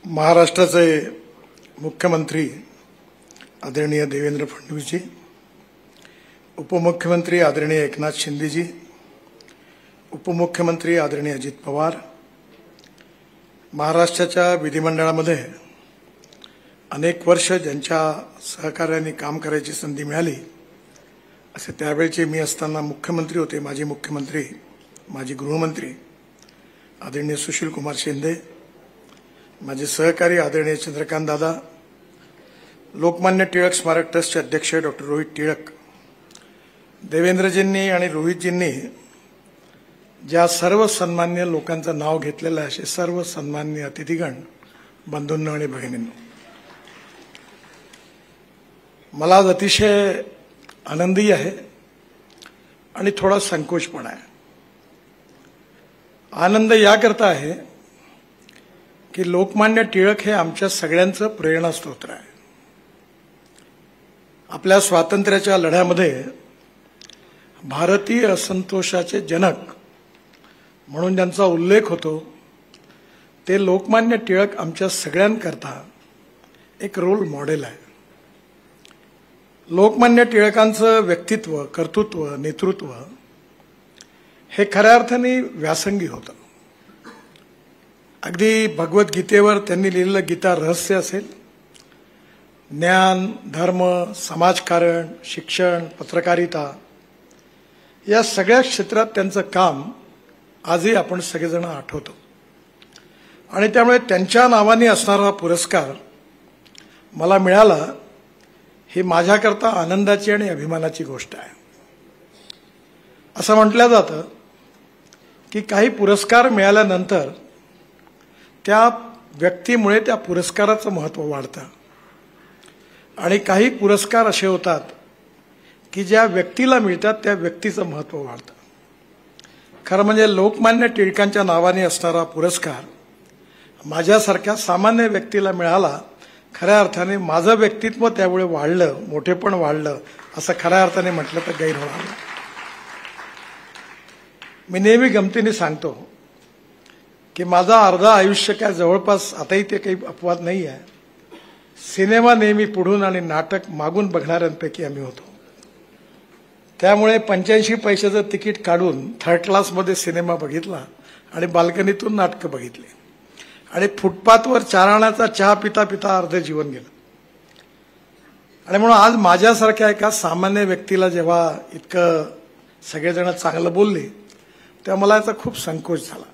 महाराष्ट्राचे मुख्यमंत्री आदरणीय देवेंद्र फडणवीसजी, उपमुख्यमंत्री आदरणीय एकनाथ शिंदेजी, उपमुख्यमंत्री आदरणीय अजित पवार, महाराष्ट्राच्या विधिमंडळामध्ये अनेक वर्ष ज्यांच्या सहकार्याने काम करायची संधी मिळाली असे त्यावेळचे मी असताना मुख्यमंत्री होते, माजी मुख्यमंत्री, माजी गृहमंत्री आदरणीय सुशील कुमार शिंदे, माझे सहकारी आदरणीय चंद्रकांत दादा, लोकमान्य टिळक स्मारक ट्रस्टचे अध्यक्ष डॉक्टर रोहित टिळक, देवेंद्रजींनी आणि रोहितजींनी ज्या सर्व सन्मान्य लोकांचं नाव घेतलेलं आहे असे सर्व सन्मान्य अतिथीगण, बंधूंनो आणि भगिनींनो, मला आज अतिशय आनंदी आहे आणि थोडा संकोच पण आहे। आनंद याकरता आहे की लोकमान्य टिळक हे आमच्या सगळ्यांचं प्रेरणास्त्रोत आहे। आपल्या स्वातंत्र्याच्या लढ्यामध्ये भारतीय असंतोषाचे जनक म्हणून ज्यांचा उल्लेख होतो ते लोकमान्य टिळक आमच्या सगळ्यांकरता एक रोल मॉडेल आहे। लोकमान्य टिळकांचं व्यक्तित्व, कर्तृत्व, नेतृत्व हे खऱ्या अर्थाने व्यासंगी होतं। अगदी भगवद्गीतेवर त्यांनी लिहिलेलं गीता रहस्य असेल, ज्ञान, धर्म, समाजकारण, शिक्षण, पत्रकारिता या सगळ्या क्षेत्रात त्यांचं काम आजही आपण सगळेजण आठवतो आणि त्यामुळे त्यांच्या नावाने असणारा पुरस्कार मला मिळाला ही माझ्याकरता आनंदाची आणि अभिमानाची गोष्ट आहे। असं म्हटलं जातं की काही पुरस्कार मिळाल्यानंतर त्या व्यक्तीमुळे त्या पुरस्काराचं महत्त्व वाढतं आणि काही पुरस्कार असे होतात की ज्या व्यक्तीला मिळतात त्या व्यक्तीचं महत्त्व वाढतं। खरं म्हणजे लोकमान्य टिळकांच्या नावाने असणारा पुरस्कार माझ्यासारख्या सामान्य व्यक्तीला मिळाला, खऱ्या अर्थाने माझं व्यक्तित्व त्यामुळे वाढलं, मोठेपण वाढलं असं खऱ्या अर्थाने म्हटलं तर गैर होणार नाही। मी नेहमी गमतीने सांगतो की माझा अर्धा आयुष्य काय जवळपास, आताही ते काही अपवाद नाही आहे, सिनेमा नेहमी पुढून आणि नाटक मागून बघणाऱ्यांपैकी आम्ही होतो। त्यामुळे 85 पैशाचं तिकीट काढून थर्ड क्लासमध्ये सिनेमा बघितला आणि बाल्कनीतून नाटकं बघितली आणि फुटपाथवर 4 आण्याचा चहा पिता पिता अर्ध जीवन गेलं। आणि म्हणून आज माझ्यासारख्या एका सामान्य व्यक्तीला जेव्हा इतकं सगळेजण चांगलं बोलले तेव्हा मला याचा खूप संकोच झाला।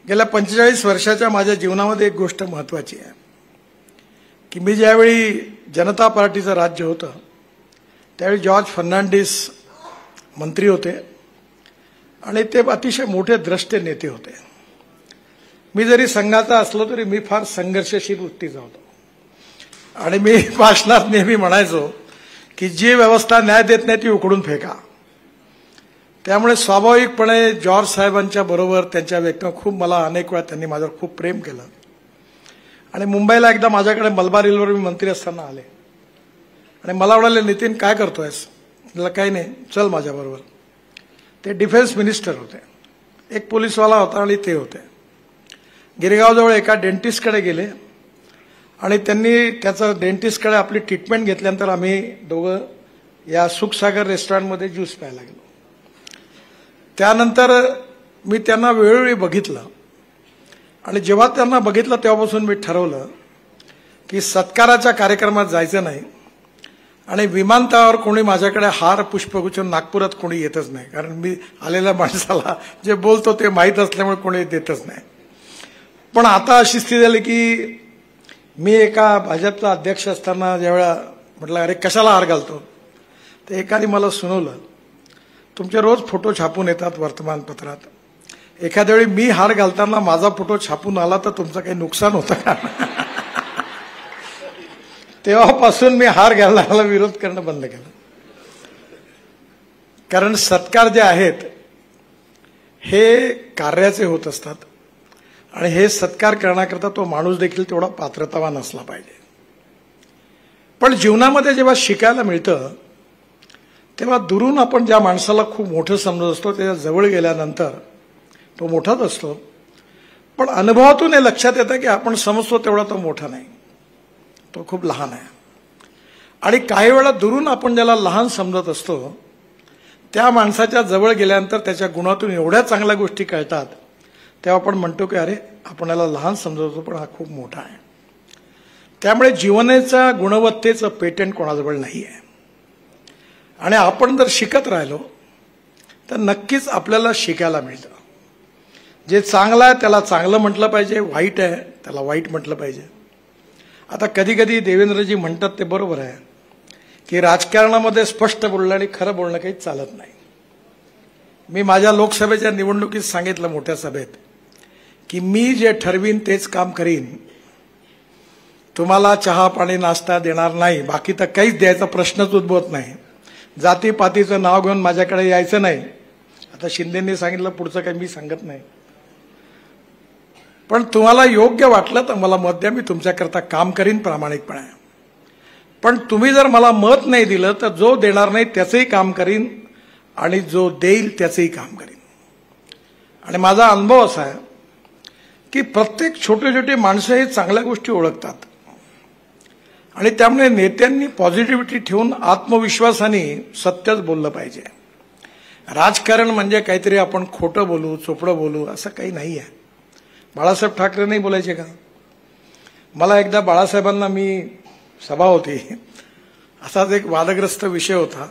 गेल्या 45 वर्षाच्या माझ्या जीवनामध्ये एक गोष्ट महत्त्वाची आहे की मी ज्यावेळी जनता पार्टीचं राज्य होतं त्यावेळी जॉर्ज फर्नांडिस मंत्री होते आणि ते अतिशय मोठे द्रष्टे नेते होते। मी जरी संघाचा असलो तरी मी फार संघर्षशील वृत्तीचा होतो आणि मी भाषणात नेहमी म्हणायचो की जी व्यवस्था न्याय देत नाही ती उकडून फेका। त्यामुळे स्वाभाविकपणे जॉर्ज साहेबांच्या बरोबर त्यांच्या व्यक्तीने खूप, मला अनेक वेळा त्यांनी माझ्यावर खूप प्रेम केलं आणि मुंबईला एकदा माझ्याकडे मलबार हिलवर मी मंत्री असताना आले आणि मला म्हणाले, नितीन काय करतोयस? मला काही नाही, चल माझ्याबरोबर। ते डिफेन्स मिनिस्टर होते, एक पोलीसवाला होता आणि ते होते। गिरगावजवळ एका डेंटिस्टकडे गेले आणि त्यांनी त्याचं डेंटिस्टकडे आपली ट्रीटमेंट घेतल्यानंतर आम्ही दोघं या सुखसागर रेस्टॉरंटमध्ये ज्यूस प्यायला गेलो। त्यानंतर मी त्यांना वेळोवेळी बघितलं आणि जेव्हा त्यांना बघितलं तेव्हापासून मी ठरवलं की सत्काराच्या कार्यक्रमात जायचं नाही आणि विमानतळावर कोणी माझ्याकडे हार पुष्पगुच्छ, नागपुरात कोणी येतच नाही, कारण मी आलेल्या माणसाला जे बोलतो ते माहीत असल्यामुळे कोणी देतच नाही। पण आता अशी स्थिती झाली की मी एका भाजपचा अध्यक्ष असताना ज्यावेळा म्हटलं अरे कशाला हार घालतो, तर एकाने मला सुनावलं, तुमचे रोज फोटो छापून येतात वर्तमानपत्रात, एखाद्या वेळी मी हार घालताना माझा फोटो छापून आला तर तुमचं काही नुकसान होतं का? तेव्हापासून मी हार घालण्याला विरोध करणं बंद केलं, कारण सत्कार जे आहेत हे कार्याचे होत असतात आणि हे सत्कार करण्याकरता तो माणूस देखील तेवढा पात्रतावान असला पाहिजे। पण जीवनामध्ये जेव्हा शिकायला मिळतं तेव्हा दुरून आपण ज्या माणसाला खूप मोठं समजत असतो त्याच्या जवळ गेल्यानंतर तो मोठाच असतो, पण अनुभवातून हे लक्षात येतं की आपण समजतो तेवढा तो मोठा नाही, तो खूप लहान आहे. आणि काही वेळा दुरून आपण ज्याला लहान समजत असतो त्या माणसाच्या जवळ गेल्यानंतर त्याच्या गुणातून एवढ्या चांगल्या गोष्टी कळतात, तेव्हा आपण म्हणतो की अरे आपण याला लहान समजत होतो पण हा खूप मोठा आहे. त्यामुळे जीवनाच्या गुणवत्तेचं पेटंट कोणाजवळ नाही आहे. आणि आपण जर शिकत राहिलो तर नक्कीच आपल्याला शिकायला मिळतं. जे चांगलं आहे त्याला चांगलं म्हटलं पाहिजे, वाईट आहे त्याला वाईट म्हटलं पाहिजे. आता कधी कधी देवेंद्रजी म्हणतात ते बरोबर आहे की राजकारणामध्ये स्पष्ट बोलणं आणि खरं बोलणं काही चालत नाही. मी माझ्या लोकसभेच्या निवडणुकीत सांगितलं मोठ्या सभेत की मी जे ठरवीन तेच काम करीन, तुम्हाला चहा पाणी नाश्ता देणार नाही, बाकी तर काहीच द्यायचा प्रश्नच उद्भवत नाही. जातीपातीचं नाव घेऊन माझ्याकडे यायचं नाही. आता शिंदेंनी सांगितलं, पुढचं काही मी सांगत नाही. पण तुम्हाला योग्य वाटलं तर मला मत द्या, मी तुमच्याकरता काम करीन प्रामाणिकपणे. पण तुम्ही जर मला मत नाही दिलं तर जो देणार नाही त्याचंही काम करीन आणि जो देईल त्याचंही काम करीन. आणि माझा अनुभव असा आहे की प्रत्येक छोटे छोटे माणसं हे चांगल्या गोष्टी ओळखतात आणि त्यामुळे नेत्यांनी पॉझिटिव्हिटी ठेवून आत्मविश्वासाने सत्यच बोललं पाहिजे. राजकारण म्हणजे काहीतरी आपण खोटं बोलू, चोपडं बोलू असं काही नाही आहे. बाळासाहेब ठाकरे नाही बोलायचे का? मला एकदा बाळासाहेबांना, मी सभा होती, असाच एक वादग्रस्त विषय होता,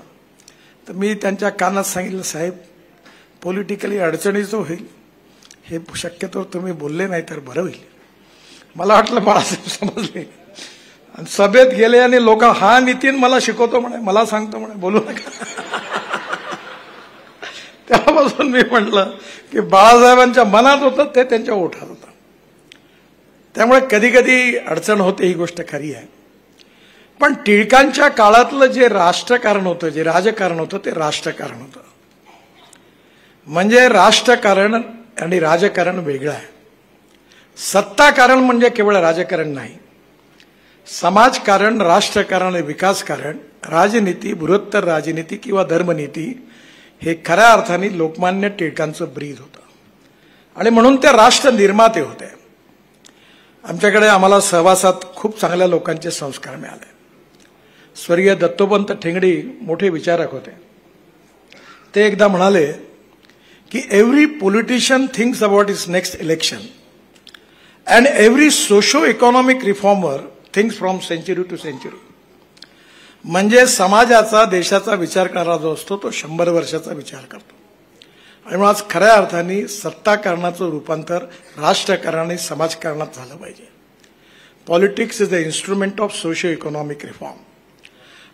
तर मी त्यांच्या कानात सांगितलं, साहेब पॉलिटिकली अडचणीचं होईल, हे शक्यतो तुम्ही बोलले नाही तर बरं होईल. मला वाटलं बाळासाहेब समजले. आणि सभेत गेले आणि लोक, हा नितीन मला शिकवतो म्हणे, मला सांगतो म्हणे बोलू नका. तेव्हापासून मी म्हटलं की बाळासाहेबांच्या मनात होतं ते त्यांच्या ओठात होतं. त्यामुळे कधी कधी अडचण होते, ही गोष्ट खरी आहे. पण टिळकांच्या काळातलं जे राष्ट्रकारण होतं, जे राजकारण होतं, ते राष्ट्रकारण होतं. म्हणजे राष्ट्रकारण आणि राजकारण वेगळं आहे. सत्ताकारण म्हणजे केवळ राजकारण नाही. समाजकारण, राष्ट्रकारण आणि विकासकारण, राजनीती, बृहत्तर राजनीती किंवा धर्मनीती हे खऱ्या अर्थाने लोकमान्य टिळकांचं ब्रीद होतं. आणि म्हणून ते राष्ट्र निर्माते होते. आमच्याकडे आम्हाला सहवासात खूप चांगल्या लोकांचे संस्कार मिळाले. स्वर्गीय दत्तोपंत ठेंगडी मोठे विचारक होते. ते एकदा म्हणाले की every politician thinks about its next election and every socio economic reformer thinks from century to century. म्हणजे समाजाचा, देशाचा विचार करणारा जो असतो तो 100 वर्षाचा विचार करतो. आणि म्हणून आज खऱ्या अर्थाने सत्ताकारणाचं रूपांतर राष्ट्रकारण आणि समाजकारणात झालं पाहिजे. Politics is the instrument of socio economic reform.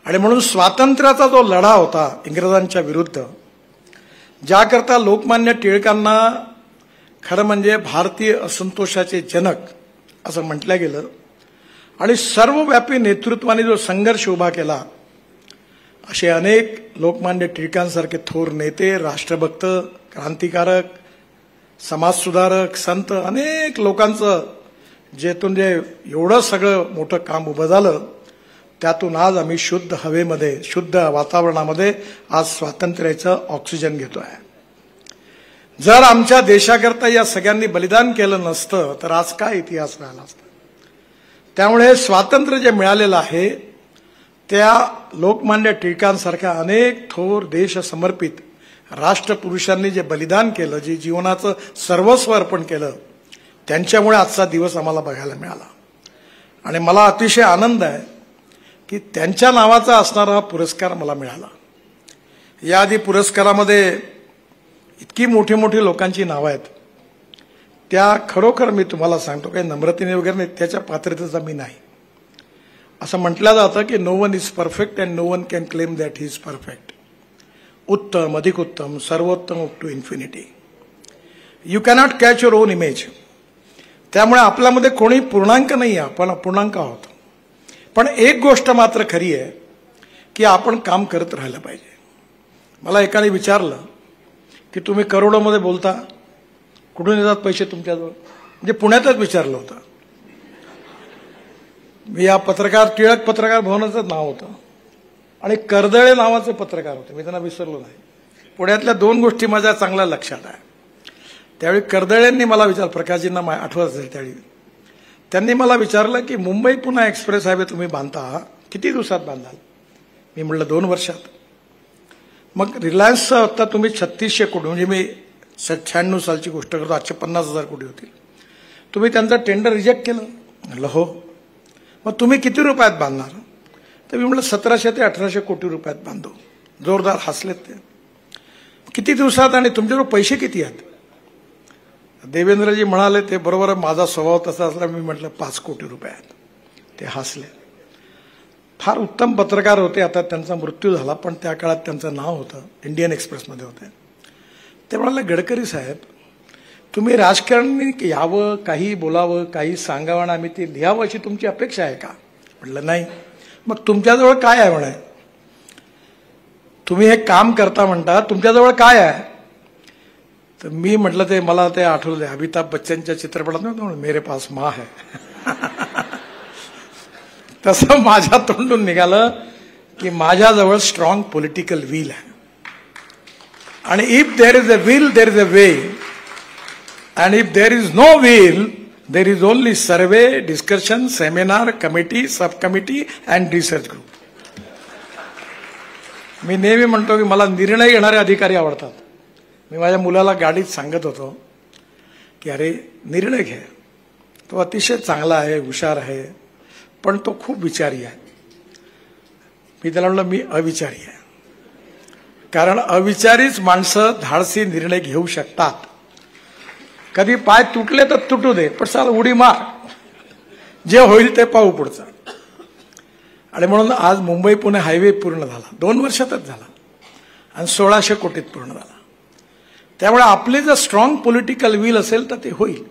आणि म्हणून स्वातंत्र्याचा जो लढा होता इंग्रजांच्या विरुद्ध, ज्याकरता लोकमान्य टिळकांना खरं म्हणजे भारतीय असंतोषाचे जनक असं म्हटलं गेलं, आणि सर्वव्यापी नेतृत्वाने जो संघर्ष उभा केला, असे अनेक लोकमान्य टिळकांसारखे थोर नेते, राष्ट्रभक्त, क्रांतिकारक, समाजसुधारक, संत, अनेक लोकांचं जेथून जे एवढं सगळं मोठं काम उभं झालं, त्यातून आज आम्ही शुद्ध हवेमध्ये, शुद्ध वातावरणामध्ये आज स्वातंत्र्याचं ऑक्सिजन घेतोय. जर आमच्या देशाकरता या सगळ्यांनी बलिदान केलं नसतं तर आज काय इतिहास राहिला असता. त्यामुळे स्वातंत्र्य जे मिळालेलं आहे त्या लोकमान्य टिळकांसारख्या अनेक थोर देश समर्पित राष्ट्रपुरुषांनी जे बलिदान केलं, जे जीवनाचं सर्वस्व अर्पण केलं, त्यांच्यामुळे आजचा दिवस आम्हाला बघायला मिळाला. आणि मला अतिशय आनंद आहे की त्यांच्या नावाचा असणारा पुरस्कार मला मिळाला. याआधी पुरस्कारामध्ये इतकी मोठी मोठी लोकांची नावं आहेत, त्या खरोखर मी तुम्हाला सांगतो, काही नम्रतेने वगैरे नाही, त्याच्या पात्रतेचा मी नाही. असं म्हटलं जातं की no one is perfect and no one can claim that he is perfect. उत्तम, अधिक उत्तम, सर्वोत्तम up to infinity. You cannot catch your own image. त्यामुळे आपल्यामध्ये कोणी पूर्णांक नाही आहे, आपण अपूर्णांक आहोत. पण एक गोष्ट मात्र खरी आहे की आपण काम करत राहिलं पाहिजे. मला एकाने विचारलं की तुम्ही करोडोमध्ये बोलता, कुठून येतात पैसे तुमच्याजवळ? म्हणजे पुण्यातच विचारलं होतं. मी या टिळक पत्रकार भवनाचं नाव होतं आणि कर्दळे नावाचे पत्रकार होते, मी त्यांना विसरलो नाही. पुण्यातल्या 2 गोष्टी माझ्या चांगल्या लक्षात आहे. त्यावेळी कर्दळ्यांनी मला विचारलं, प्रकाशजींना आठवत असेल त्यावेळी, त्यांनी मला विचारलं की मुंबई पुणे एक्सप्रेस हायवे तुम्ही बांधता, किती दिवसात बांधाल? मी म्हटलं 2 वर्षात. मग रिलायन्सचं आता तुम्ही 3600 कोटी, म्हणजे मी 96 सालची गोष्ट करतो, 850,000 कोटी होती, तुम्ही त्यांचं टेंडर रिजेक्ट केलं. म्हटलं हो. मग तुम्ही किती रुपयात बांधणार? तर मी म्हटलं 1700 ते 1800 कोटी रुपयात बांधू. जोरदार हसलेत ते. किती दिवसात आणि तुमच्याकडे पैसे किती आहेत? देवेंद्रजी म्हणाले ते बरोबर आहे, माझा स्वभाव तसा असला. मी म्हटलं 5 कोटी रुपयात. ते हसले. फार उत्तम पत्रकार होते, आता त्यांचा मृत्यू झाला, पण त्या काळात त्यांचं नाव होतं, इंडियन एक्सप्रेसमध्ये होते. ते म्हणाले, गडकरी साहेब तुम्ही राजकारणी यावं, काही बोलावं, काही सांगावं आणि आम्ही ते लिहावं अशी तुमची अपेक्षा आहे का? म्हटलं नाही. मग तुमच्याजवळ काय आहे म्हणे? तुम्ही हे काम करता म्हणता, तुमच्याजवळ काय आहे? तर मी म्हटलं ते मला ते आठवलं, अमिताभ बच्चनच्या चित्रपटात नव्हतं, मेरे पास माँ है. तसं माझ्या तोंडून निघालं की माझ्याजवळ स्ट्रॉंग पॉलिटिकल विल आहे. आणि if there is a will there is a way, and if there is no will there is only survey, discussion, seminar, committee, sub committee and research group. मी नेहमी म्हणतो की मला निर्णय घेणारे अधिकारी आवडतात. मी माझ्या मुलाला गाडीत सांगत होतो की अरे निर्णय घे, तो अतिशय चांगला आहे, हुशार आहे, पण तो खूप विचारी आहे. मी त्याला म्हणलं मी अविचारी आहे, कारण अविचारीच माणसं धाडसी निर्णय घेऊ शकतात. कधी पाय तुटले तर तुटू दे, पण साला उडी मार, जे होईल ते पाहू पुढचं. आणि म्हणून आज मुंबई पुणे हायवे पूर्ण झाला, 2 वर्षातच झाला आणि 1600 कोटीत पूर्ण झाला. त्यामुळे आपले जर स्ट्रॉंग पॉलिटिकल विल असेल तर ते होईल.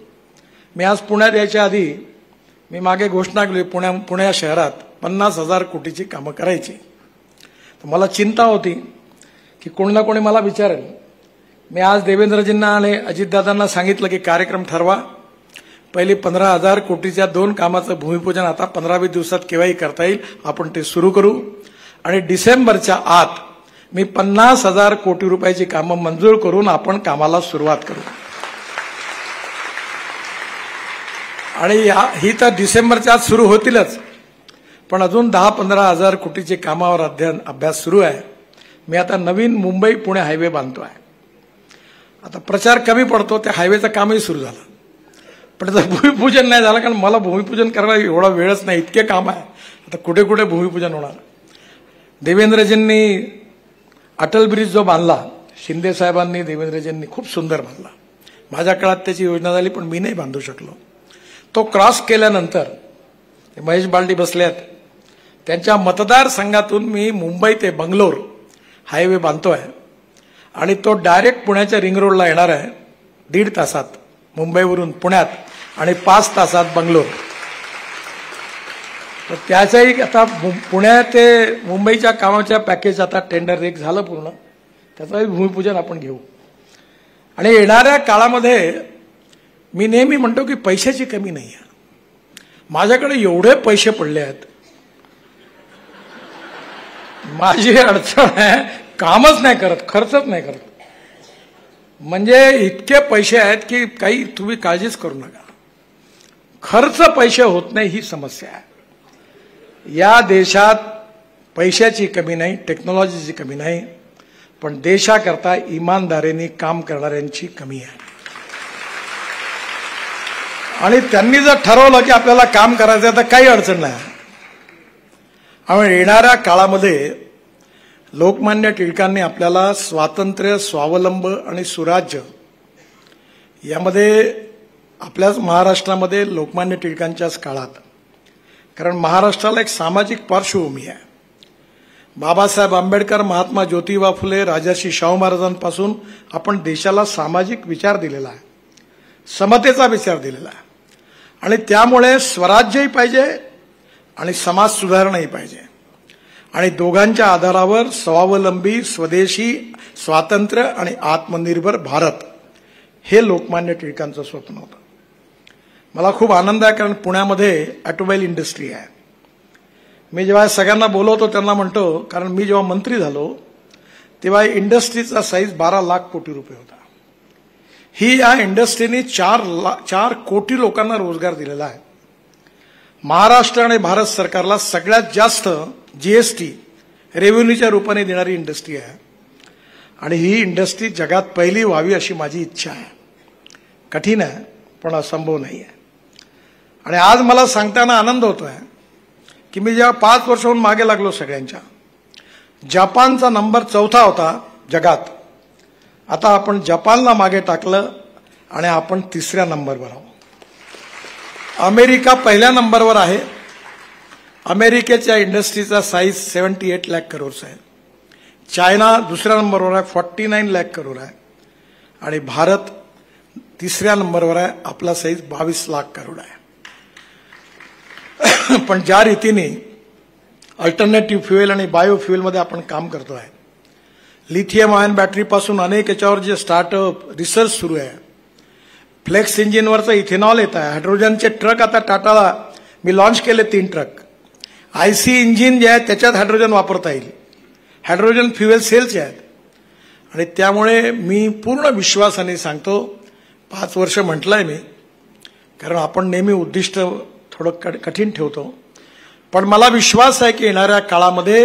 मी आज पुण्यात यायच्या आधी मी मागे घोषणा केली, पुण्या शहरात 50,000 कोटीची कामं करायची. तर मला चिंता होती की कोणी ना कोणी मला विचारेल. मी आज देवेंद्रजींना आणि अजितदादांना सांगितलं की कार्यक्रम ठरवा, पहिली 15,000 कोटीच्या 2 कामाचं भूमिपूजन आता 15-20 दिवसात केव्हाही करता येईल, आपण ते सुरू करू. आणि डिसेंबरच्या आत मी 50,000 कोटी रुपयाची कामं मंजूर करून आपण कामाला सुरुवात करू. आणि ही तर डिसेंबरच्या आत सुरू होतीलच, पण अजून 10-15,000 कोटीचे कामावर अभ्यास सुरू आहे. मी आता नवीन मुंबई पुणे हायवे बांधतोय. आता प्रचार कमी पडतो, त्या हायवेचं कामही सुरू झालं, पण त्याचं भूमिपूजन नाही झालं, कारण मला भूमिपूजन करायला एवढा वेळच नाही, इतके काम आहे. आता कुठे कुठे भूमिपूजन होणार. देवेंद्रजींनी अटल ब्रिज जो बांधला, शिंदे साहेबांनी, देवेंद्रजींनी खूप सुंदर बांधला. माझ्या काळात त्याची योजना झाली, पण मी नाही बांधू शकलो. तो क्रॉस केल्यानंतर महेश बालदी बसल्यात, त्यांच्या मतदारसंघातून मी मुंबई ते बंगलोर हायवे बांधतोय आणि तो डायरेक्ट पुण्याच्या रिंग रोडला येणार आहे 1.5 तासात मुंबईवरून पुण्यात आणि 5 तासात बंगलोर. तर त्याच्याही आता पुण्या ते मुंबईच्या कामाच्या पॅकेज आता टेंडर एक झालं पूर्ण, त्याचंही भूमिपूजन आपण घेऊ. आणि येणाऱ्या काळामध्ये मी नेहमी म्हणतो की पैशाची कमी नाही आहे. माझ्याकडे एवढे पैसे पडले आहेत, माझी अडचण आहे कामच नाही करत, खर्चच नाही करत. म्हणजे इतके पैसे आहेत की काही तुम्ही काळजीच करू नका. खर्च पैसे होत नाही ही समस्या आहे. या देशात पैशाची कमी नाही, टेक्नॉलॉजीची कमी नाही, पण देशाकरता इमानदारीने काम करणाऱ्यांची कमी आहे. आणि त्यांनी जर ठरवलं की आपल्याला काम करायचं आहे तर काही अडचण नाही. आणि येणाऱ्या काळामध्ये लोकमान्य टिळकांनी आपल्याला स्वातंत्र्य, स्वावलंब आणि सुराज्य यामध्ये आपल्याच महाराष्ट्रामध्ये लोकमान्य टिळकांच्याच काळात, कारण महाराष्ट्राला एक सामाजिक पार्श्वभूमी आहे. बाबासाहेब आंबेडकर, महात्मा ज्योतिबा फुले, राजर्षी शाहू महाराजांपासून आपण देशाला सामाजिक विचार दिलेला आहे, समतेचा विचार दिलेला आहे. आणि त्यामुळे स्वराज्यही पाहिजे आणि समाज सुधारणही पाहिजे. आणि दोघांच्या आधारावर स्वावलंबी, स्वदेशी, स्वातंत्र्य आणि आत्मनिर्भर भारत हे लोकमान्य टिळकांचं स्वप्न होतं. मला खूप आनंद आहे, कारण पुण्यामध्ये ऑटोमोबाईल इंडस्ट्री आहे. मी जेव्हा सगळ्यांना बोलवतो त्यांना म्हणतो, कारण मी जेव्हा मंत्री झालो तेव्हा इंडस्ट्रीचा साईज 12 लाख कोटी रुपये होता. ही या इंडस्ट्रीने 4 कोटी लोकांना रोजगार दिलेला आहे. महाराष्ट्र आणि भारत सरकारला सगळ्यात जास्त जीएसटी रेव्हेन्यूच्या रूपाने देणारी इंडस्ट्री आहे आणि ही इंडस्ट्री जगात पहिली व्हावी अशी माझी इच्छा आहे. कठीण आहे पण असंभव नाही आहे. आणि आज मला सांगताना आनंद होतोय की मी जेव्हा 5 वर्षाहून मागे लागलो सगळ्यांच्या, जपानचा नंबर 4था होता जगात. आता आपण जपानला मागे टाकलं आणि आपण 3ऱ्या नंबरवर आहोत. अमेरिका पहिल्या नंबरवर आहे. अमेरिकेच्या इंडस्ट्रीचा साईज 78 लाख करोड आहे. चायना दुसऱ्या नंबरवर आहे, 49 लाख करोड आहे. आणि भारत 3ऱ्या नंबरवर आहे, आपला साईज 22 लाख करोड आहे. पण ज्या रीतीने अल्टरनेटिव्ह फ्युएल आणि बायो फ्युएलमध्ये आपण काम करतो आहे, लिथियम आयन बॅटरीपासून अनेक याच्यावर जे स्टार्टअप रिसर्च सुरू आहे, फ्लेक्स इंजिनवरचं इथेनॉल येत आहे, हायड्रोजनचे ट्रक आता टाटाला मी लॉन्च केले 3 ट्रक. आयसी इंजिन जे आहे त्याच्यात हायड्रोजन वापरता येईल, हायड्रोजन फ्युएल सेल्स आहेत. आणि त्यामुळे मी पूर्ण विश्वासाने सांगतो, 5 वर्ष म्हटलंय मी, कारण आपण नेहमी उद्दिष्ट थोडं कठीण ठेवतो, पण मला विश्वास आहे की येणाऱ्या काळामध्ये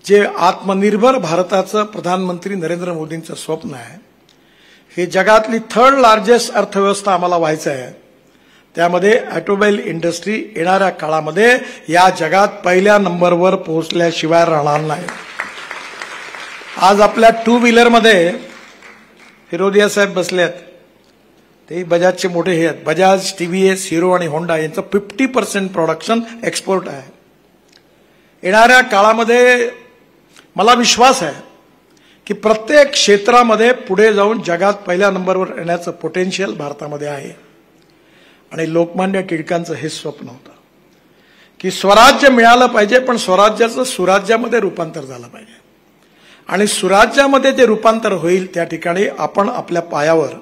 जे आत्मनिर्भर भारताचं प्रधानमंत्री नरेंद्र मोदींचं स्वप्न आहे, हे जगातली 3rd लार्जेस्ट अर्थव्यवस्था आम्हाला व्हायचं आहे, त्यामध्ये ऑटोमोबाईल इंडस्ट्री येणाऱ्या काळामध्ये या जगात पहिल्या नंबरवर पोहोचल्याशिवाय राहणार नाही. आज आपल्या 2 व्हीलरमध्ये हिरोदिया साहेब बसले आहेत, ते बजाजचे मोठे हे आहेत. बजाज, टीव्हीएस, हिरो आणि होंडा यांचं 50% प्रोडक्शन एक्सपोर्ट आहे. येणाऱ्या काळामध्ये मला विश्वास आहे की प्रत्येक क्षेत्रामध्ये पुढे जाऊन जगात पहिल्या नंबरवर येण्याचं पोटेन्शियल भारतामध्ये आहे. आणि लोकमान्य टिळकांचं हे स्वप्न होतं की स्वराज्य मिळालं पाहिजे, पण स्वराज्याचं सुराज्यामध्ये रूपांतर झालं पाहिजे. आणि सुराज्यामध्ये जे रूपांतर होईल त्या ठिकाणी आपण आपल्या पायावर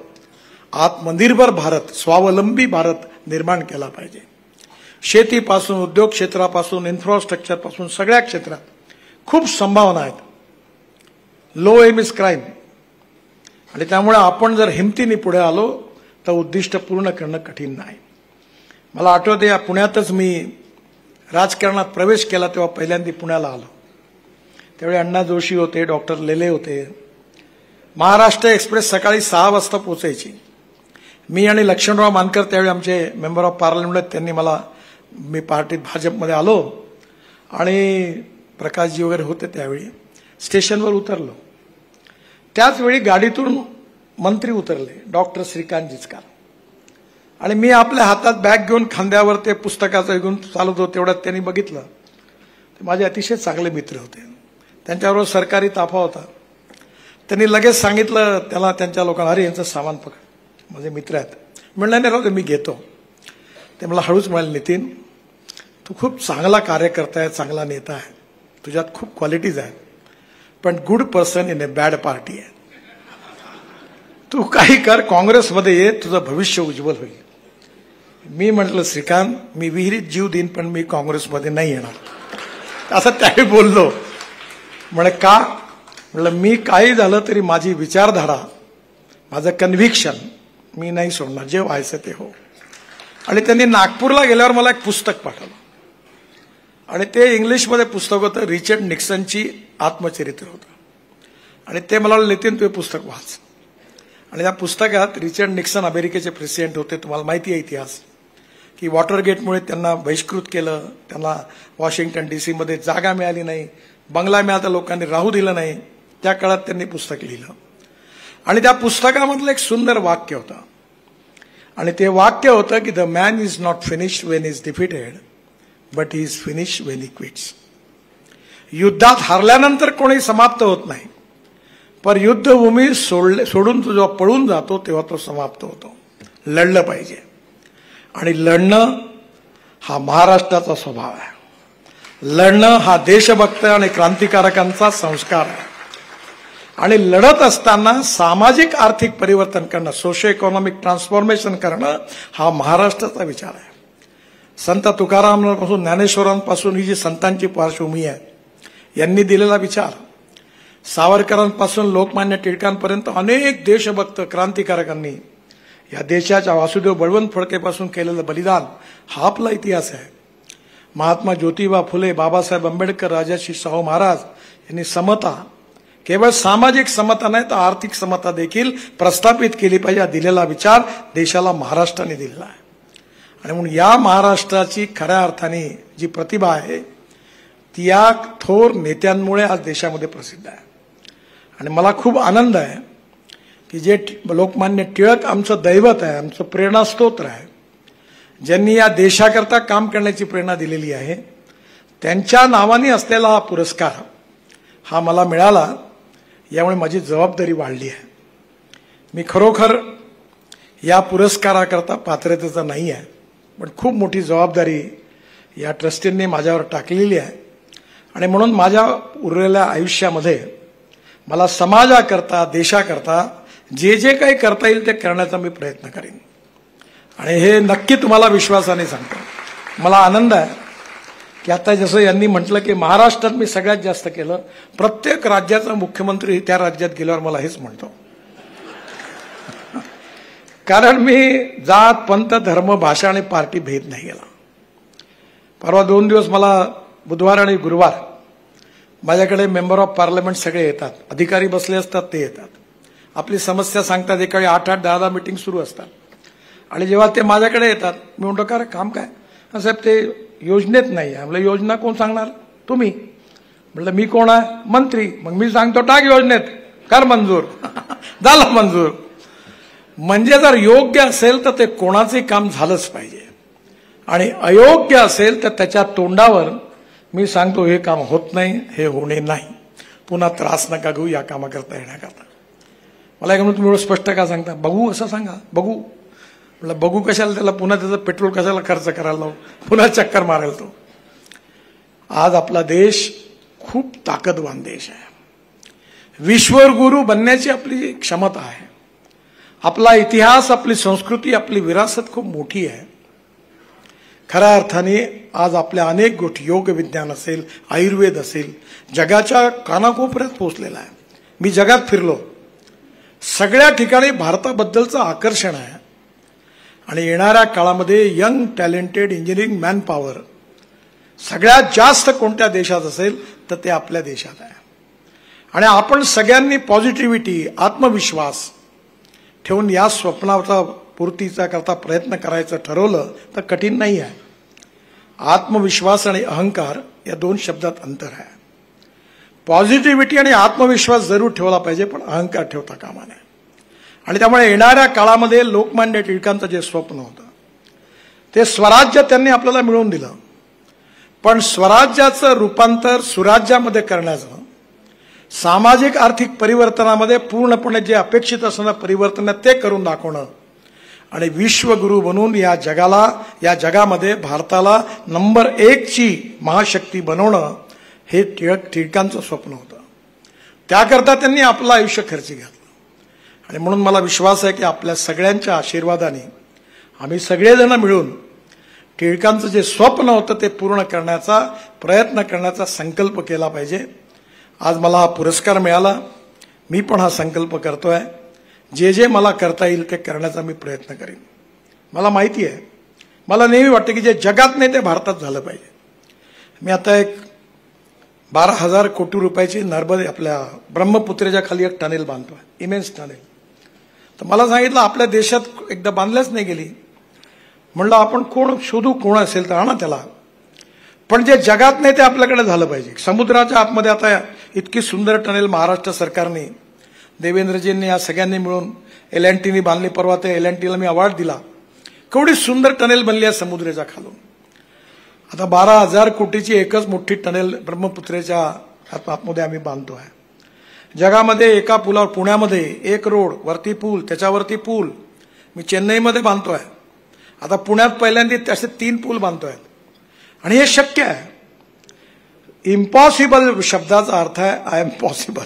आत्मनिर्भर भारत, स्वावलंबी भारत निर्माण केला पाहिजे. शेतीपासून, उद्योग क्षेत्रापासून, इन्फ्रास्ट्रक्चरपासून सगळ्या क्षेत्रात खूप संभावना आहेत. Low aim is crime. आणि त्यामुळे आपण जर हिमतीने पुढे आलो तर उद्दिष्ट पूर्ण करणं कठीण नाही. मला आठवते, या पुण्यातच मी राजकारणात प्रवेश केला तेव्हा पहिल्यांदा पुण्याला आलो. त्यावेळी अण्णा जोशी होते, डॉक्टर लेले होते. महाराष्ट्र एक्सप्रेस सकाळी 6 वाजता पोहोचायची. मी आणि लक्ष्मणराव मानकर त्यावेळी आमचे मेंबर ऑफ पार्लमेंट, त्यांनी मला, मी पार्टीत भाजपमध्ये आलो आणि प्रकाशजी वगैरे होते त्यावेळी, स्टेशनवर उतरलो. त्याचवेळी गाडीतून मंत्री उतरले, डॉक्टर श्रीकांत जिचकार. आणि मी आपल्या हातात बॅग घेऊन खांद्यावर ते पुस्तकाचं घेऊन चालत होतो. तेवढ्यात त्यांनी बघितलं. ते माझे अतिशय चांगले मित्र होते. त्यांच्याबरोबर सरकारी ताफा होता. त्यांनी लगेच सांगितलं त्याला, त्यांच्या लोकांना, अरे यांचं सामान पकड, माझे मित्र आहेत. म्हणलं नाही राहू दे, मी घेतो. ते मला हळूच म्हणाले, नितीन तू खूप चांगला कार्यकर्ता आहे, चांगला नेता आहे, तुझ्यात खूप क्वालिटीज आहेत, पण good person in A bad party आहे. तू काही कर, काँग्रेसमध्ये ये, तुझं भविष्य उज्ज्वल होईल. मी म्हटलं श्रीकांत, मी विहिरीत जीव देईन पण मी काँग्रेसमध्ये नाही येणार, असं त्यावेळी बोललो. म्हणे का? म्हटलं मी काही झालं तरी माझी विचारधारा, माझं कन्व्हिक्शन मी नाही सोडणार, जे व्हायचं ते हो. आणि त्यांनी नागपूरला गेल्यावर मला एक पुस्तक पाठवलं आणि ते इंग्लिशमध्ये पुस्तक होतं, रिचर्ड निक्सनची आत्मचरित्र होतं. आणि ते मला नितीन तू हे पुस्तक वाच. आणि त्या पुस्तकात रिचर्ड निक्सन अमेरिकेचे प्रेसिडेंट होते, तुम्हाला माहिती आहे इतिहास, की वॉटरगेटमुळे त्यांना बहिष्कृत केलं, त्यांना वॉशिंग्टन DC मध्ये जागा मिळाली नाही, बंगला मिळाला लोकांनी राहू दिलं नाही. त्या काळात त्यांनी पुस्तक लिहिलं. आणि त्या पुस्तकामधलं एक सुंदर वाक्य होतं. आणि ते वाक्य होतं की the man is not finished Wien is defeated, but he is finished when he quits. युद्धात हारल्यानंतर कोणी समाप्त होत नाही, पण युद्धभूमी सोडून तो जेव्हा पळून जातो तेव्हा तो समाप्त होतो. लढलं पाहिजे. आणि लढणं हा महाराष्ट्राचा स्वभाव आहे. लढणं हा देशभक्त आणि क्रांतिकारकांचा संस्कार आहे. आणि लढत असताना सामाजिक आर्थिक परिवर्तन करणं, सोशो इकॉनॉमिक ट्रान्सफॉर्मेशन करणं हा महाराष्ट्राचा विचार आहे. संत तुकारामांपासून, ज्ञानेश्वरांपासून ही जी संतांची पार्श्वभूमी आहे, यांनी दिलेला विचार सावरकरांपासून लोकमान्य टिळकांपर्यंत अनेक देशभक्त क्रांतिकारकांनी या देशाच्या वासुदेव बळवंत फडकेपासून केलेलं बलिदान हा आपला इतिहास आहे. महात्मा ज्योतिबा फुले, बाबासाहेब आंबेडकर, राजर्षी शाहू महाराज यांनी समता, केवळ सामाजिक समता नाही तर आर्थिक समता देखील प्रस्थापित केली पाहिजे, दिलेला विचार देशाला महाराष्ट्राने दिलेला आहे. आणि म्हणून या महाराष्ट्राची खऱ्या अर्थाने जी प्रतिभा आहे ती या थोर नेत्यांमुळे आज देशामध्ये प्रसिद्ध आहे. आणि मला खूप आनंद आहे की जे लोकमान्य टिळक आमचं दैवत आहे, आमचं प्रेरणास्त्रोत आहे, ज्यांनी या देशाकरता काम करण्याची प्रेरणा दिलेली आहे, त्यांच्या नावाने असलेला हा पुरस्कार हा मला मिळाला. यामुळे माझी जबाबदारी वाढली आहे. मी खरोखर या पुरस्काराकरता पात्रतेचा नाही आहे, पण खूप मोठी जबाबदारी या ट्रस्टींनी माझ्यावर टाकलेली आहे. आणि म्हणून माझ्या उरलेल्या आयुष्यामध्ये मला समाजाकरता, देशाकरता जे जे काही करता येईल ते करण्याचा मी प्रयत्न करेन. आणि हे नक्की तुम्हाला विश्वासाने सांगतो. मला आनंद आहे की आता जसं यांनी म्हटलं की महाराष्ट्रात मी सगळ्यात जास्त केलं, प्रत्येक राज्याचा मुख्यमंत्री त्या राज्यात गेल्यावर मला हेच म्हणतो. कारण मी जात, पंथ, धर्म, भाषा आणि पार्टी भेद नाही केला. परवा 2 दिवस मला बुधवार आणि गुरुवार माझ्याकडे मेंबर ऑफ पार्लमेंट सगळे येतात, अधिकारी बसले असतात ते येतात, आपली समस्या सांगतात. एकावेळी 8-8, 10-10 मीटिंग सुरू असतात. आणि जेव्हा ते माझ्याकडे येतात मी म्हणतो का रे काम काय? साहेब ते योजनेत नाही आहे. म्हणलं योजना कोण सांगणार? तुम्ही. म्हणलं मी कोण आहे? मंत्री. मग मी सांगतो टाक योजनेत, कर मंजूर. झालं मंजूर. म्हणजे जर योग्य असेल तर ते कोणाचे काम झालंच पाहिजे, आणि अयोग्य असेल तर त्याच्या तोंडावर मी सांगतो हे काम होत नाही, हे होणे नाही, पुन्हा त्रास नका घेऊ या कामाकरता येण्याकरता. मला एक म्हणून तुम्ही एवढं स्पष्ट का सांगता? बघू असं सांगा. बघू. म्हटलं बघू कशाला? त्याला पुन्हा त्याचं पेट्रोल कशाला खर्च करायला लावू, पुन्हा चक्कर मारायला तो. आज आपला देश खूप ताकदवान देश आहे. विश्वगुरू बनण्याची आपली क्षमता आहे. आपला इतिहास, आपली संस्कृती, आपली विरासत खूप मोठी आहे. खऱ्या अर्थाने आज आपल्या अनेक गोष्टी, योग विज्ञान असेल, आयुर्वेद असेल, जगाच्या कानाकोपऱ्यात पोहोचलेला आहे. मी जगात फिरलो, सगळ्या ठिकाणी भारताबद्दलचं आकर्षण आहे. आणि येणाऱ्या काळामध्ये young talented engineering man power सगळ्यात जास्त कोणत्या देशात असेल तर ते आपल्या देशात आहे. आणि आपण सगळ्यांनी पॉझिटिव्हिटी, आत्मविश्वास ठेवून या स्वप्नाचा पूर्तीचा करता प्रयत्न करायचं ठरवलं तर कठीण नाही आहे. आत्मविश्वास आणि अहंकार या 2 शब्दात अंतर आहे. पॉझिटिव्हिटी आणि आत्मविश्वास जरूर ठेवला पाहिजे, पण अहंकार ठेवता कामा नये. आणि त्यामुळे येणाऱ्या काळामध्ये लोकमान्य टिळकांचं जे स्वप्न होतं ते स्वराज्य त्यांनी आपल्याला मिळवून दिलं, पण स्वराज्याचं रूपांतर सुराज्यामध्ये करण्याचं, सामाजिक आर्थिक परिवर्तनामध्ये पूर्णपणे जे अपेक्षित असणारं परिवर्तन ते करून दाखवणं आणि विश्वगुरू बनून या जगाला, या जगामध्ये भारताला नंबर 1ची महाशक्ती बनवणं हे टिळकांचं स्वप्न होतं. त्याकरता त्यांनी आपलं आयुष्य खर्ची घातलं. आणि म्हणून मला विश्वास आहे की आपल्या सगळ्यांच्या आशीर्वादाने आम्ही सगळेजण मिळून टिळकांचं जे स्वप्न होतं ते पूर्ण करण्याचा प्रयत्न करण्याचा संकल्प केला पाहिजे. आज मला हा पुरस्कार मिळाला. मी पण हा संकल्प करतोय, जे जे मला करता येईल ते करण्याचा मी प्रयत्न करेन. मला माहिती आहे, मला नेहमी वाटतं की जे जगात नाही ते भारतात झालं पाहिजे. मी आता एक 12,000 कोटी रुपयाची नर्मदे आपल्या ब्रह्मपुत्रेच्या खाली एक टनेल बांधतोय, इमेन्स टनेल. तर मला सांगितलं आपल्या देशात एकदा बांधल्याच नाही गेली. म्हणलं आपण कोण शोधू, कोण असेल तर आणा त्याला, पण जे जगात नाही ते आपल्याकडे झालं पाहिजे. समुद्राच्या आतमध्ये आता इतकी सुंदर टनेल महाराष्ट्र सरकारने, देवेंद्रजींनी, या सगळ्यांनी मिळून L&Tनी बांधली. परवा त्या L&Tला मी अवॉर्ड दिला. केवढी सुंदर टनेल बनली आहे समुद्राच्या खालून. आता 12,000 कोटीची एकच मोठी टनेल ब्रह्मपुत्रेच्या आतमध्ये आम्ही बांधतोय. जगामध्ये एका पुलावर, पुण्यामध्ये 1 रोड, वरती पूल, त्याच्यावरती पूल मी चेन्नईमध्ये बांधतोय. आता पुण्यात पहिल्यांदा असे 3 पूल बांधतोय. आणि हे शक्य आहे. इम्पॉसिबल शब्दाचा अर्थ आहे आय एम पॉसिबल.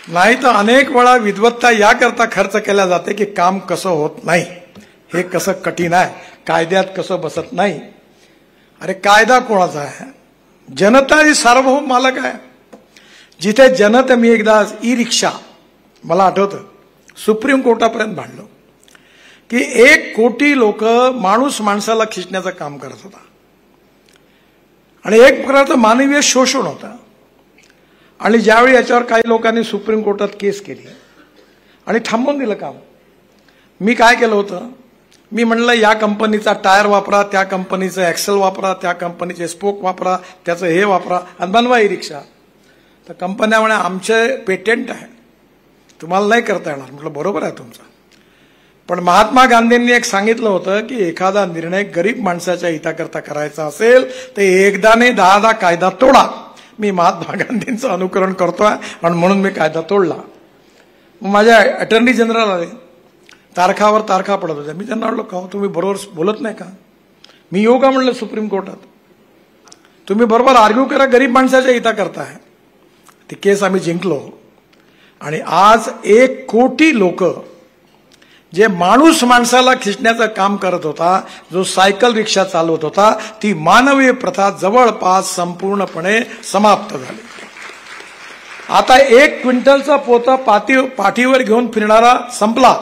नाही तर अनेक वेळा विद्वत्ता याकरता खर्च केला जाते की काम कसं होत नाही, हे कसं कठीण आहे, कायद्यात कसं बसत नाही. अरे कायदा कोणाचा आहे? जनता ही सार्वभौम मालक आहे. जिथे जनता, मी एकदा ई रिक्षा, मला आठवतं सुप्रीम कोर्टापर्यंत भांडलो की 1 कोटी लोक माणूस माणसाला खिचण्याचं काम करत होता आणि एक प्रकारचं मानवीय शोषण होतं. आणि ज्यावेळी याच्यावर काही लोकांनी सुप्रीम कोर्टात केस केली आणि थांबवून दिलं काम, मी काय केलं होतं, मी म्हणलं या कंपनीचा टायर वापरा, त्या कंपनीचं ॲक्सेल वापरा, त्या कंपनीचे स्पोक वापरा, त्याचं हे वापरा आणि बनवा ई रिक्षा. तर कंपन्या म्हणे आमचे पेटेंट आहे, तुम्हाला नाही करता येणार. म्हटलं बरोबर आहे तुमचं, पण महात्मा गांधींनी एक सांगितलं होतं की एखादा निर्णय गरीब माणसाच्या हिताकरता करायचा असेल तर एकदाने 10 कायदा तोडा. मी महात्मा गांधींचं अनुकरण करतोय आणि म्हणून मी कायदा तोडला. मग माझ्या अटर्नी जनरल आले, तारखावर तारखा पडत होत्या. मी त्यांना म्हटलं का तुम्ही बरोबर बोलत नाही का, मी येऊ का म्हणलं सुप्रीम कोर्टात, तुम्ही बरोबर आर्ग्यू करा, गरीब माणसाच्या हिता करताय. ती केस आम्ही जिंकलो आणि आज 1 कोटी लोक जे माणूस माणसाला खिचण्याचं काम करत होता, जो सायकल रिक्षा चालवत होता, ती मानवीय प्रथा जवळपास संपूर्णपणे समाप्त झाली. आता 1 क्विंटलचा पोता पाठीवर घेऊन फिरणारा संपला,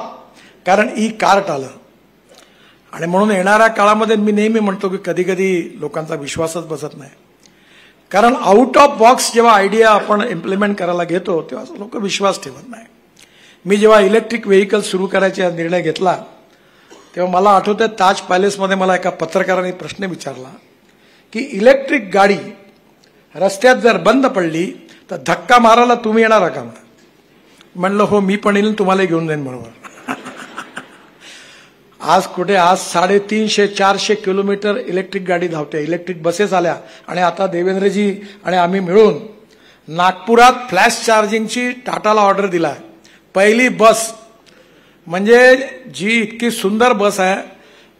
कारण ई कार्ट आलं. आणि म्हणून येणाऱ्या काळामध्ये मी नेहमी म्हणतो की कधी कधी लोकांचा विश्वासच बसत नाही, कारण आउट ऑफ बॉक्स जेव्हा आयडिया आपण इम्प्लिमेंट करायला घेतो तेव्हा लोक विश्वास ठेवत नाही. मी जेव्हा इलेक्ट्रिक व्हेकल सुरू करायचा निर्णय घेतला तेव्हा मला आठवतं ताज पॅलेसमध्ये मला एका पत्रकाराने प्रश्न विचारला की इलेक्ट्रिक गाडी रस्त्यात जर बंद पडली तर धक्का मारायला तुम्ही येणार का. म्हणलं हो, मी पण येईल, तुम्हाला घेऊन जाईन बरोबर. आज कुठे, आज 350-400 किलोमीटर इलेक्ट्रिक गाडी धावते, इलेक्ट्रिक बसेस आल्या. आणि आता देवेंद्रजी आणि आम्ही मिळून नागपुरात फ्लॅश चार्जिंगची टाटाला ऑर्डर दिला. पहिली बस म्हणजे जी इतकी सुंदर बस आहे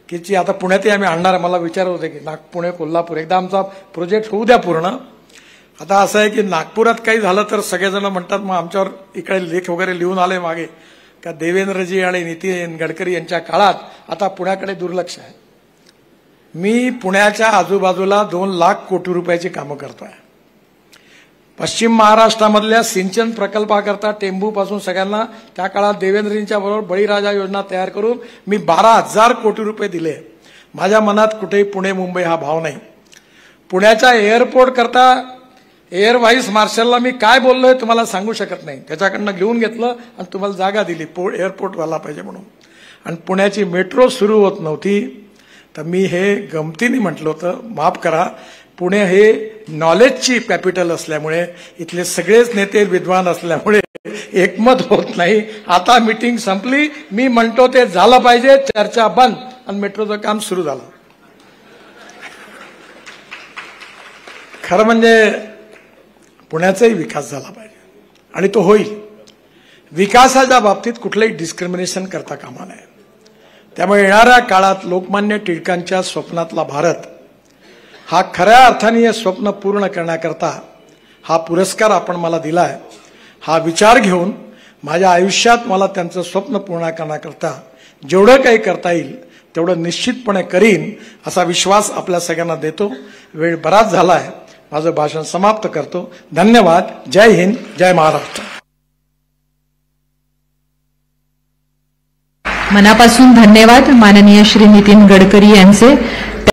की जी आता पुण्यातही आम्ही आणणार आहे. मला विचारत होते की पुणे कोल्हापूर एकदा आमचा प्रोजेक्ट होऊ द्या पूर्ण. आता असं आहे की नागपुरात काही झालं तर सगळेजण म्हणतात मग आमच्यावर इकडे लेख वगैरे लिहून आले मागे का देवेंद्रजी आणि नितीन गडकरी यांच्या काळात आता पुण्याकडे दुर्लक्ष आहे. मी पुण्याच्या आजूबाजूला 2 लाख कोटी रुपयाची कामं करतोय. पश्चिम महाराष्ट्रामधल्या सिंचन प्रकल्पाकरता टेंभूपासून सगळ्यांना त्या काळात देवेंद्रजींच्या बरोबर बळीराजा योजना तयार करून मी 12,000 कोटी रुपये दिले. माझ्या मनात कुठेही पुणे मुंबई हा भाव नाही. पुण्याच्या एअरपोर्ट करता एअर व्हाईस मार्शलला मी काय बोललोय तुम्हाला सांगू शकत नाही. त्याच्याकडनं घेऊन घेतलं आणि तुम्हाला जागा दिली एअरपोर्ट व्हायला पाहिजे म्हणून. आणि पुण्याची मेट्रो सुरू होत नव्हती तर मी हे गमतीने म्हटलं होतं, माफ करा, पुणे हे नॉलेजची कॅपिटल असल्यामुळे इथले सगळेच नेते विद्वान असल्यामुळे एकमत होत नाही. आता मीटिंग संपली, मी म्हणतो ते झालं पाहिजे, चर्चा बंद आणि मेट्रोचं काम सुरू झालं. खरं म्हणजे पुण्याचाही विकास झाला पाहिजे आणि तो होईल. विकासाच्या बाबतीत कुठलंही डिस्क्रिमिनेशन करता कामा नये. त्यामुळे येणाऱ्या काळात लोकमान्य टिळकांच्या स्वप्नातला भारत हा खऱ्या अर्थाने हे स्वप्न पूर्ण करण्याकरता हा पुरस्कार आपण मला दिलाय. हा विचार घेऊन माझ्या आयुष्यात मला त्यांचं स्वप्न पूर्ण करण्याकरता जेवढं काही करता येईल तेवढं निश्चितपणे करीन असा विश्वास आपल्या सगळ्यांना देतो. वेळ बराच झाला आहे, माझं भाषण समाप्त करतो. धन्यवाद. जय हिंद, जय महाराष्ट्र. मनापासून धन्यवाद माननीय श्री नितीन गडकरी यांचे.